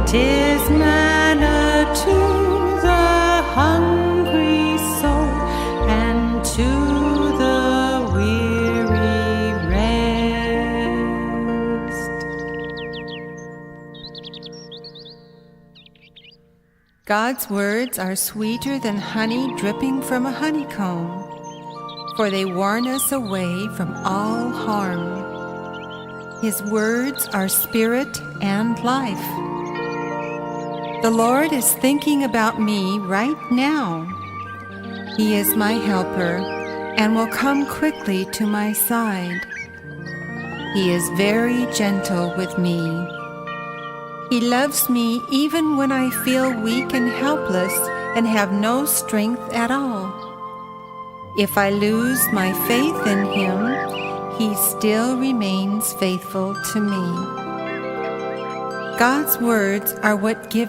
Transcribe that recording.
'Tis manna to the hungry soul, and to the weary rest. God's words are sweeter than honey dripping from a honeycomb, for they warn us away from all harm. His words are spirit and life. The Lord is thinking about me right now. He is my helper and will come quickly to my side. He is very gentle with me. He loves me even when I feel weak and helpless and have no strength at all. If I lose my faith in Him, He still remains faithful to me. God's words are what give